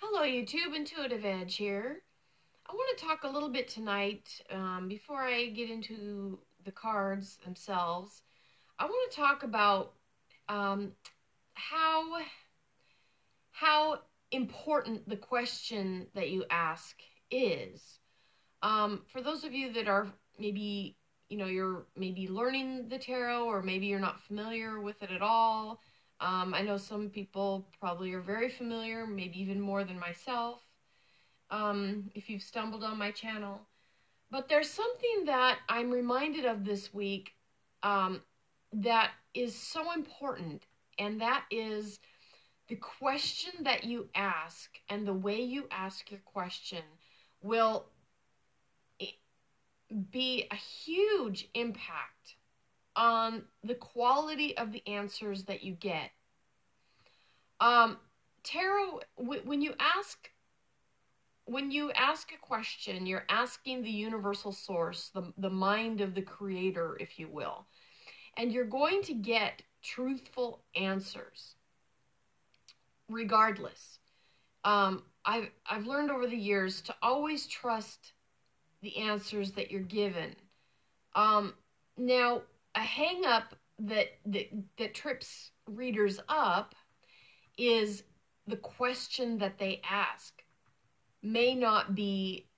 Hello YouTube, Intuitive Edge here. I want to talk a little bit tonight, before I get into the cards themselves. I want to talk about um, how, how important the question that you ask is. For those of you that are maybe, you're maybe learning the tarot, or maybe you're not familiar with it at all. I know some people probably are very familiar, maybe even more than myself, if you've stumbled on my channel. But there's something that I'm reminded of this week, that is so important, and that is the question that you ask, and the way you ask your question will be a huge impact on the quality of the answers that you get. Tarot, when you ask a question, you're asking the universal source, the mind of the creator, if you will, and you're going to get truthful answers regardless. I've learned over the years to always trust the answers that you're given. Now, a hang up that trips readers up is the question that they ask may not be,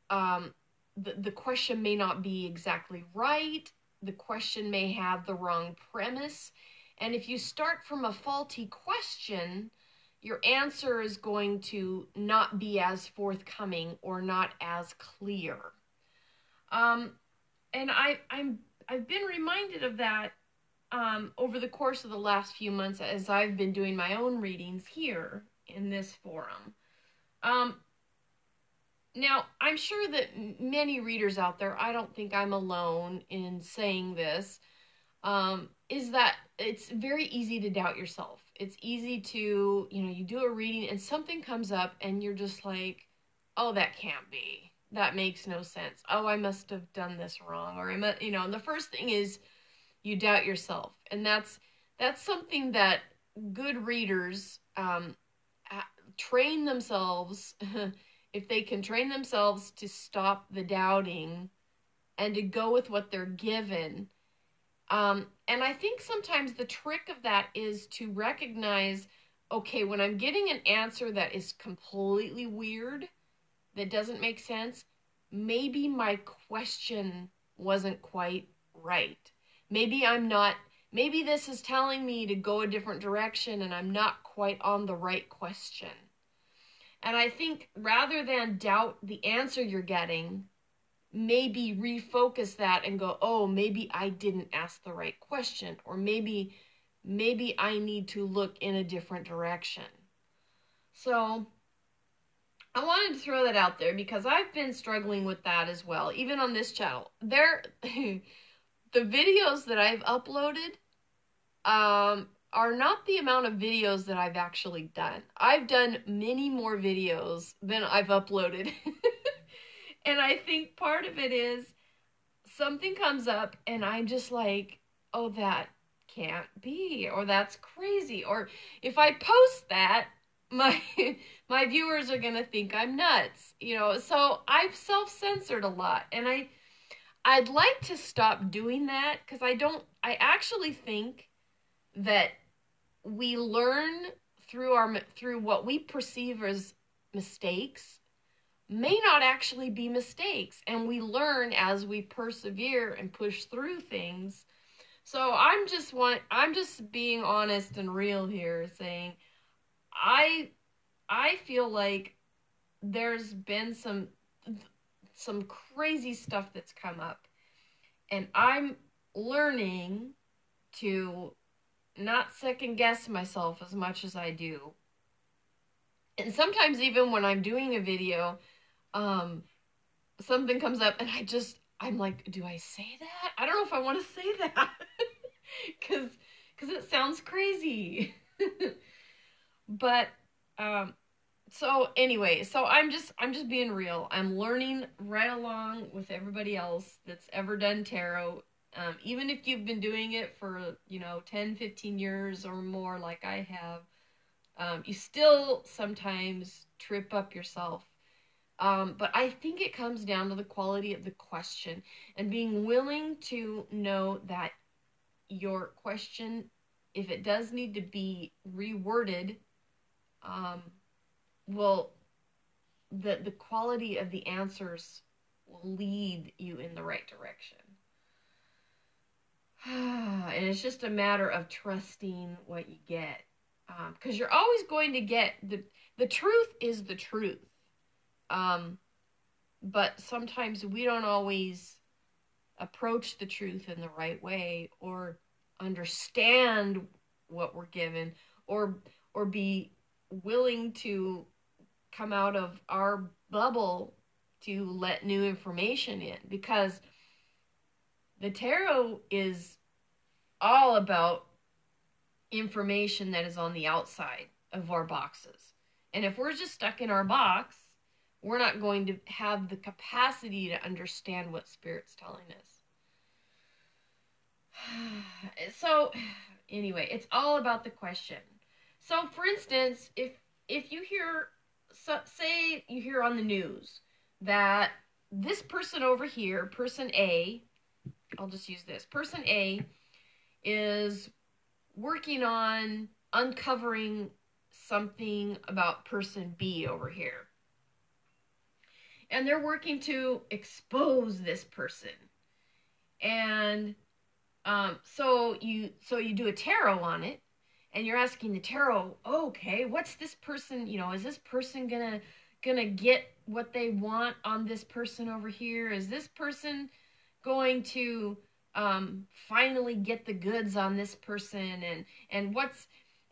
the question may not be exactly right. The question may have the wrong premise. And if you start from a faulty question, your answer is going to not be as forthcoming or not as clear. And I've been reminded of that over the course of the last few months as I've been doing my own readings here in this forum. Now, I'm sure that many readers out there, I don't think I'm alone in saying this, is that it's very easy to doubt yourself. It's easy to, you do a reading and something comes up and you're just like, oh, that can't be. That makes no sense. Oh, I must have done this wrong. Or, and the first thing is you doubt yourself. And that's something that good readers train themselves, if they can train themselves to stop the doubting and to go with what they're given. And I think sometimes the trick of that is to recognize, okay, when I'm getting an answer that is completely weird, that doesn't make sense, maybe my question wasn't quite right. Maybe this is telling me to go a different direction and I'm not quite on the right question. And I think rather than doubt the answer you're getting, maybe refocus that and go, oh, maybe I didn't ask the right question, or maybe I need to look in a different direction. So I wanted to throw that out there because I've been struggling with that as well, even on this channel. The videos that I've uploaded are not the amount of videos that I've actually done. I've done many more videos than I've uploaded. And I think part of it is something comes up and I'm just like, oh, that can't be, or that's crazy. Or if I post that, my viewers are going to think I'm nuts, So I've self-censored a lot, and I'd like to stop doing that, because I actually think that we learn through what we perceive as mistakes may not actually be mistakes, and we learn as we persevere and push through things. So I'm just being honest and real here, saying I feel like there's been some crazy stuff that's come up, and I'm learning to not second guess myself as much as I do. And sometimes even when I'm doing a video, something comes up and I'm like, do I say that? I don't know if I want to say that because it sounds crazy. But so anyway, so I'm just being real. I'm learning right along with everybody else that's ever done tarot. Even if you've been doing it for 10, 15 years or more, like I have, You still sometimes trip up yourself. But I think it comes down to the quality of the question and being willing to know that your question, if it does need to be reworded, will the quality of the answers will lead you in the right direction. And it's just a matter of trusting what you get, because you're always going to get the truth is the truth. But sometimes we don't always approach the truth in the right way, or understand what we're given, or be willing to come out of our bubble to let new information in, because the tarot is all about information that is on the outside of our boxes. And if we're just stuck in our box, we're not going to have the capacity to understand what Spirit's telling us. So, anyway, it's all about the question. So, for instance, if you hear, say you hear on the news that this person over here, person A, I'll just use this, person A is working on uncovering something about person B over here. And they're working to expose this person. And so you do a tarot on it, and you're asking the tarot, okay, what's this person, is this person gonna get what they want on this person over here? Is this person going to finally get the goods on this person? And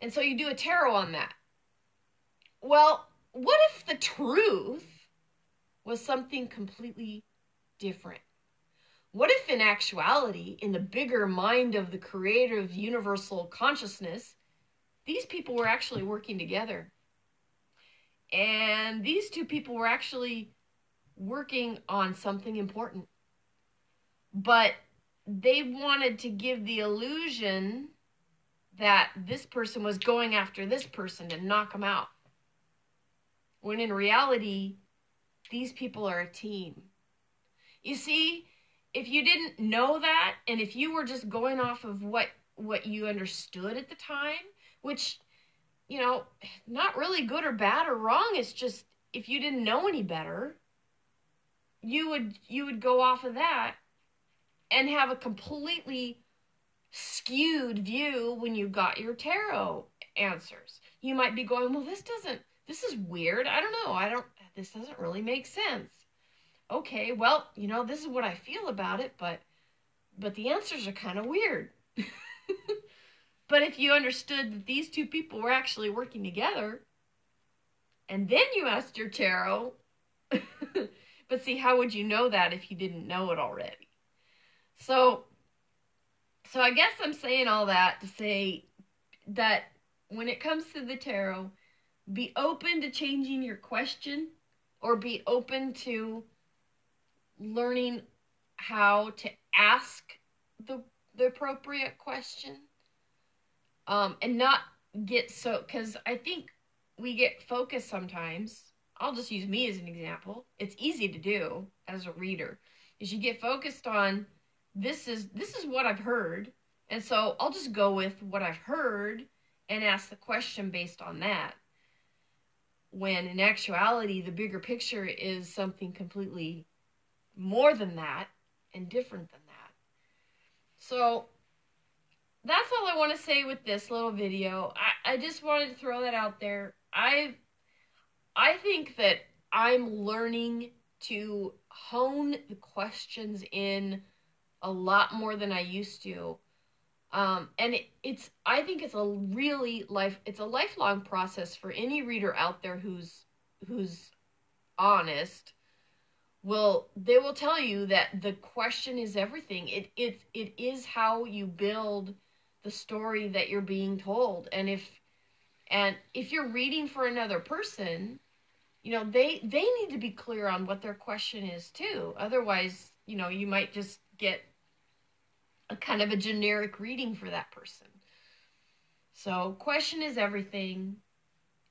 so you do a tarot on that. Well, what if the truth was something completely different? What if in actuality, in the bigger mind of the creative universal consciousness, these people were actually working together? And these two people were actually working on something important. But they wanted to give the illusion that this person was going after this person to knock them out, when in reality, these people are a team. You see, if you didn't know that, and if you were just going off of what you understood at the time, which, not really good or bad or wrong, it's just, if you didn't know any better, you would go off of that and have a completely skewed view when you got your tarot answers. You might be going, well, this is weird. I don't know. This doesn't really make sense. Okay, well, this is what I feel about it, but the answers are kind of weird. But if you understood that these two people were actually working together, and then you asked your tarot, but see, how would you know that if you didn't know it already? So I guess I'm saying all that to say that when it comes to the tarot, be open to changing your question, or be open to learning how to ask the appropriate question, and not get so, because I think we get focused sometimes. I'll just use me as an example. It's easy to do as a reader, is you get focused on, this is what I've heard, and so I'll just go with what I've heard and ask the question based on that, when in actuality the bigger picture is something completely more than that and different than that. So that's all I want to say with this little video. I just wanted to throw that out there. I think that I'm learning to hone the questions in a lot more than I used to. And I think it's a lifelong process for any reader out there who's honest. They will tell you that the question is everything. It is how you build the story that you're being told. And if you're reading for another person, they need to be clear on what their question is too. Otherwise, you might just get a kind of a generic reading for that person. So question is everything.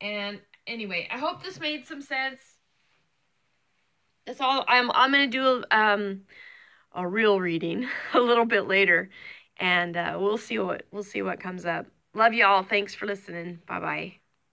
And anyway, I hope this made some sense. That's all. I'm gonna do a real reading a little bit later, and we'll see what comes up. Love you all. Thanks for listening. Bye bye.